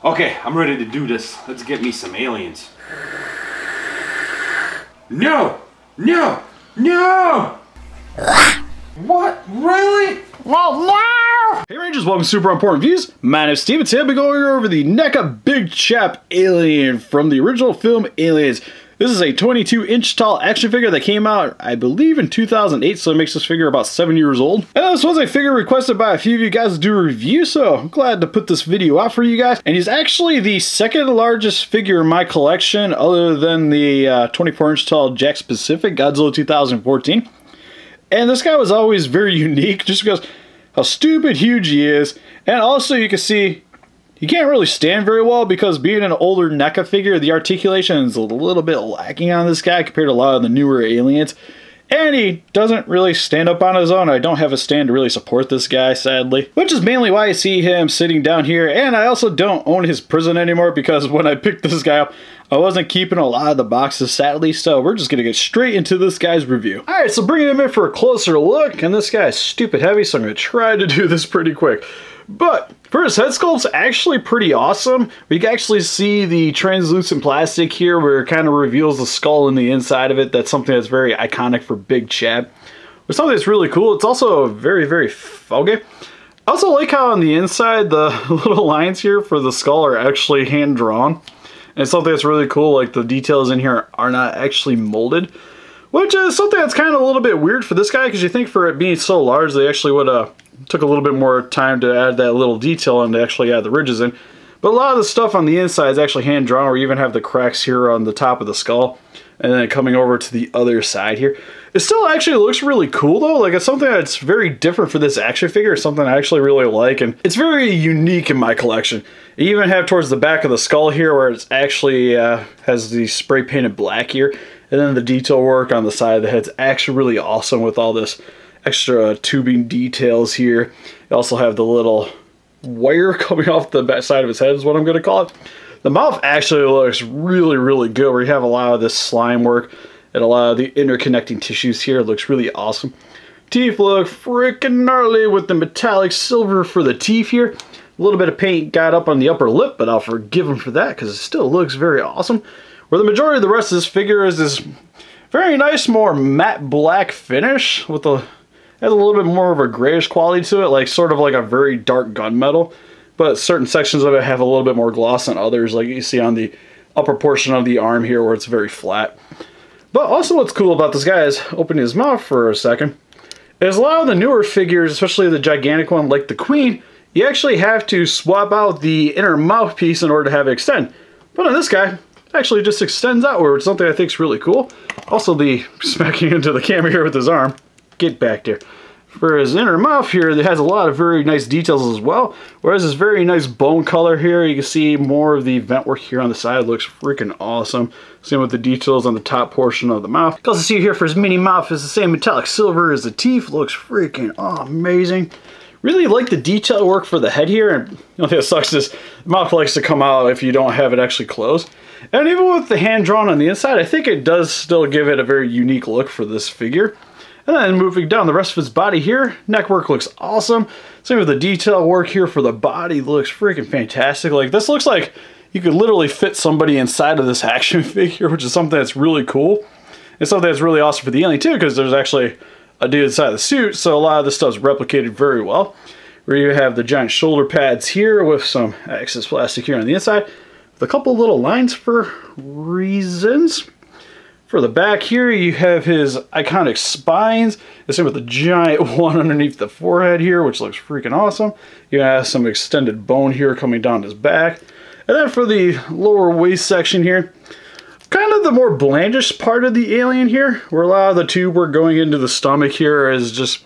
Okay, I'm ready to do this. Let's get me some aliens. No! No! No! What? Really? Oh, no! Hey Rangers, welcome to Super Important Views. My name is Steve, and today I'll be going over the Neca Big Chap alien from the original film Aliens. This is a 22-inch tall action figure that came out, I believe, in 2008, so it makes this figure about 7 years old. And this was a figure requested by a few of you guys to do a review, so I'm glad to put this video out for you guys. And he's actually the second largest figure in my collection, other than the 24-inch tall Jack Pacific Godzilla 2014. And this guy was always very unique, just because how stupid huge he is. And also you can see he can't really stand very well because being an older Neca figure, the articulation is a little bit lacking on this guy compared to a lot of the newer aliens. And he doesn't really stand up on his own. I don't have a stand to really support this guy, sadly. Which is mainly why I see him sitting down here. And I also don't own his prison anymore because when I picked this guy up, I wasn't keeping a lot of the boxes, sadly. So we're just going to get straight into this guy's review. Alright, so bringing him in for a closer look. And this guy is stupid heavy, so I'm going to try to do this pretty quick. But for his head sculpt's actually pretty awesome. We can actually see the translucent plastic here where it kind of reveals the skull in the inside of it. That's something that's very iconic for Big Chap. But something that's really cool. It's also very, very foggy. I also like how on the inside the little lines here for the skull are actually hand drawn. And something that's really cool, like the details in here are not actually molded. Which is something that's kind of a little bit weird for this guy, because you think for it being so large, they actually would have took a little bit more time to add that little detail and to actually add the ridges in. But a lot of the stuff on the inside is actually hand drawn, or you even have the cracks here on the top of the skull, and then coming over to the other side here. It still actually looks really cool though. Like, it's something that's very different for this action figure. It's something I actually really like, and it's very unique in my collection. You even have towards the back of the skull here where it's actually has the spray painted black here, and then the detail work on the side of the head's actually really awesome with all this extra tubing details here. You also have the little wire coming off the back side of his head is what I'm going to call it. The mouth actually looks really, really good, where you have a lot of this slime work and a lot of the interconnecting tissues here. It looks really awesome. Teeth look freaking gnarly with the metallic silver for the teeth here. A little bit of paint got up on the upper lip, but I'll forgive him for that because it still looks very awesome. Where the majority of the rest of this figure is this very nice, more matte black finish with a has a little bit more of a grayish quality to it, like sort of like a very dark gunmetal. But certain sections of it have a little bit more gloss than others, like you see on the upper portion of the arm here where it's very flat. But also what's cool about this guy is, opening his mouth for a second, is a lot of the newer figures, especially the gigantic one like the Queen, you actually have to swap out the inner mouthpiece in order to have it extend. But on this guy, it actually just extends outward, something I think is really cool. Also the smacking into the camera here with his arm. Get back there. For his inner mouth here, it has a lot of very nice details as well. Whereas this very nice bone color here, you can see more of the vent work here on the side. It looks freaking awesome. Same with the details on the top portion of the mouth. You can also see here for his mini mouth is the same metallic silver as the teeth. Looks freaking amazing. Really like the detail work for the head here. And the only thing that sucks is the mouth likes to come out if you don't have it actually closed. And even with the hand drawn on the inside, I think it does still give it a very unique look for this figure. And then moving down the rest of his body here, neck work looks awesome. Same with the detail work here for the body, looks freaking fantastic. Like, this looks like you could literally fit somebody inside of this action figure, which is something that's really cool. It's something that's really awesome for the alien too, because there's actually a dude inside the suit, so a lot of this stuff's replicated very well. Where you have the giant shoulder pads here with some excess plastic here on the inside, with a couple little lines for reasons. For the back here, you have his iconic spines. The same with the giant one underneath the forehead here, which looks freaking awesome. You have some extended bone here coming down his back. And then for the lower waist section here, kind of the more blandish part of the alien here, where a lot of the tube work going into the stomach here is just,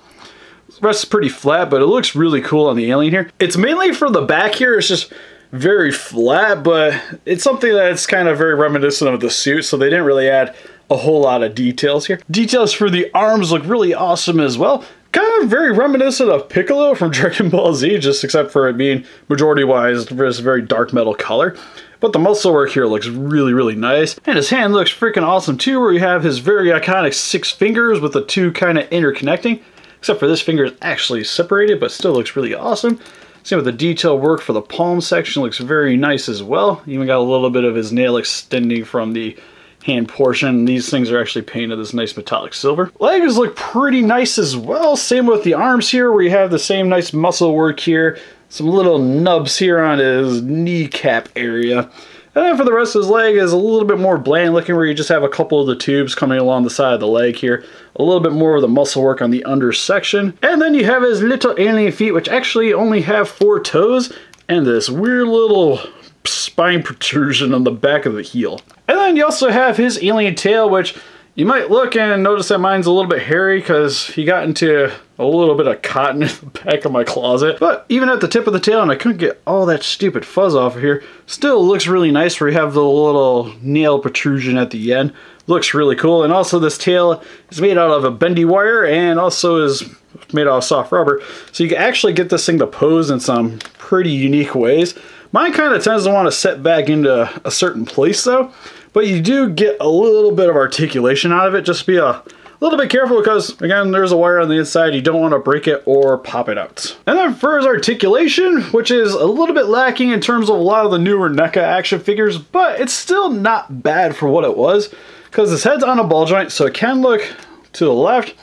the rest is pretty flat, but it looks really cool on the alien here. It's mainly for the back here, it's just very flat, but it's something that's kind of very reminiscent of the suit, so they didn't really add a whole lot of details here. Details for the arms look really awesome as well. Kind of very reminiscent of Piccolo from Dragon Ball Z, just except for it being majority-wise this very dark metal color. But the muscle work here looks really, really nice. And his hand looks freaking awesome too, where you have his very iconic 6 fingers with the 2 kind of interconnecting. Except for this finger is actually separated, but still looks really awesome. Same with the detail work for the palm section, looks very nice as well. Even got a little bit of his nail extending from the hand portion. These things are actually painted this nice metallic silver. Legs look pretty nice as well. Same with the arms here, where you have the same nice muscle work here. Some little nubs here on his kneecap area. And then for the rest of his leg is a little bit more bland looking, where you just have a couple of the tubes coming along the side of the leg here. A little bit more of the muscle work on the under section. And then you have his little alien feet, which actually only have 4 toes and this weird little spine protrusion on the back of the heel. And then you also have his alien tail, which you might look and notice that mine's a little bit hairy because he got into a little bit of cotton in the back of my closet. But even at the tip of the tail, and I couldn't get all that stupid fuzz off of here, still looks really nice where you have the little nail protrusion at the end. Looks really cool. And also this tail is made out of a bendy wire and also is made out of soft rubber. So you can actually get this thing to pose in some pretty unique ways. Mine kind of tends to want to set back into a certain place though. But you do get a little bit of articulation out of it. Just be a little bit careful because, again, there's a wire on the inside. You don't want to break it or pop it out. And then for his articulation, which is a little bit lacking in terms of a lot of the newer Neca action figures, but it's still not bad for what it was because his head's on a ball joint, so it can look to the left,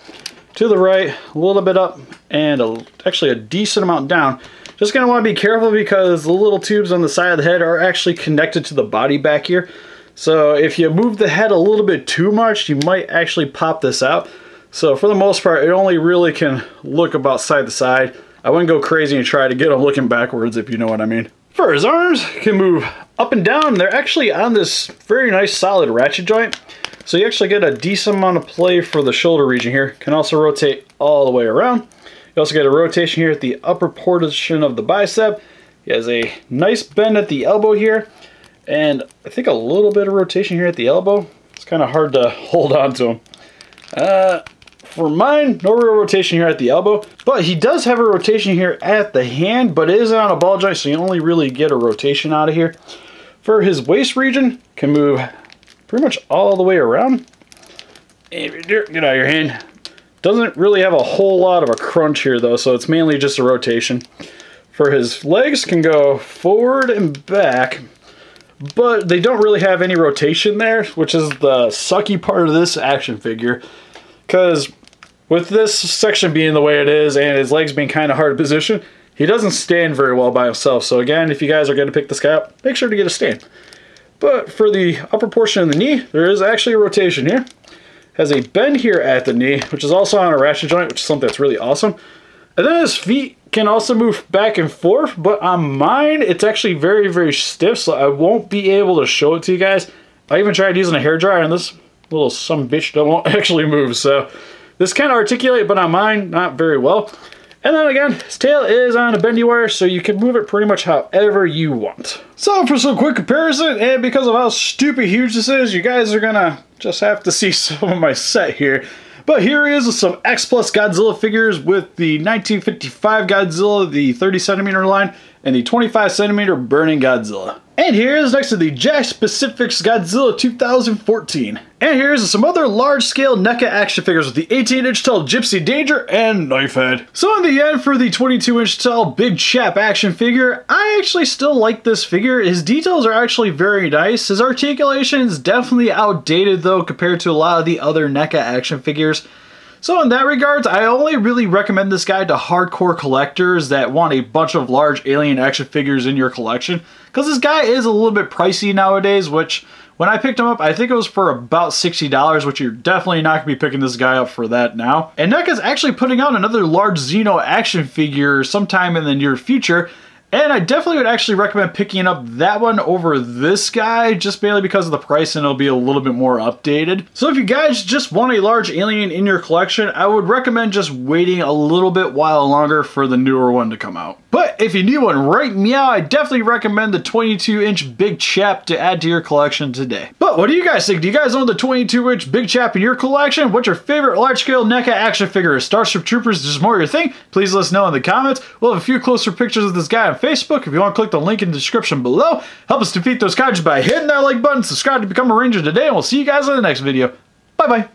to the right, a little bit up, and actually a decent amount down. Just going to want to be careful because the little tubes on the side of the head are actually connected to the body back here. So if you move the head a little bit too much, you might actually pop this out. So for the most part, it only really can look about side to side. I wouldn't go crazy and try to get him looking backwards, if you know what I mean. For his arms, can move up and down. They're actually on this very nice solid ratchet joint. So you actually get a decent amount of play for the shoulder region here. Can also rotate all the way around. You also get a rotation here at the upper portion of the bicep. He has a nice bend at the elbow here. And I think a little bit of rotation here at the elbow. It's kind of hard to hold on to him. For mine, no real rotation here at the elbow. But he does have a rotation here at the hand, but it is on a ball joint, so you only really get a rotation out of here. For his waist region, can move pretty much all the way around. If you do, get out of your hand. Doesn't really have a whole lot of a crunch here though, so it's mainly just a rotation. For his legs, can go forward and back. But they don't really have any rotation there, which is the sucky part of this action figure. Because with this section being the way it is and his legs being kind of hard to position, he doesn't stand very well by himself. So again, if you guys are going to pick this guy up, make sure to get a stand. But for the upper portion of the knee, there is actually a rotation here. Has a bend here at the knee, which is also on a ratchet joint, which is something that's really awesome. And then his feet can also move back and forth, but on mine, it's actually very, very stiff, so I won't be able to show it to you guys. I even tried using a hairdryer, and this little sumbitch don't actually move, so this can articulate, but on mine, not very well. And then again, his tail is on a bendy wire, so you can move it pretty much however you want. So for some quick comparison, and because of how stupid huge this is, you guys are gonna just have to see some of my set here. But here he is with some X Plus Godzilla figures with the 1955 Godzilla, the 30 centimeter line, and the 25 centimeter Burning Godzilla. And here is next to the Jakks Pacific's Godzilla 2014. And here's some other large-scale Neca action figures with the 18-inch tall Gypsy Danger and Knifehead. So in the end, for the 22-inch tall Big Chap action figure, I actually still like this figure. His details are actually very nice. His articulation is definitely outdated though compared to a lot of the other Neca action figures. So in that regards, I only really recommend this guy to hardcore collectors that want a bunch of large alien action figures in your collection. Because this guy is a little bit pricey nowadays, which when I picked him up, I think it was for about $60, which you're definitely not going to be picking this guy up for that now. And Neca's actually putting out another large Xeno action figure sometime in the near future. And I definitely would actually recommend picking up that one over this guy, just mainly because of the price and it'll be a little bit more updated. So if you guys just want a large alien in your collection, I would recommend just waiting a little bit while longer for the newer one to come out. But if you need one right meow, I definitely recommend the 22-inch Big Chap to add to your collection today. But what do you guys think? Do you guys own the 22-inch Big Chap in your collection? What's your favorite large-scale Neca action figure? Starship Troopers is just more your thing? Please let us know in the comments. We'll have a few closer pictures of this guy on Facebook. If you want to click the link in the description below, help us defeat those kaiju by hitting that like button, subscribe to become a ranger today, and we'll see you guys in the next video. Bye-bye.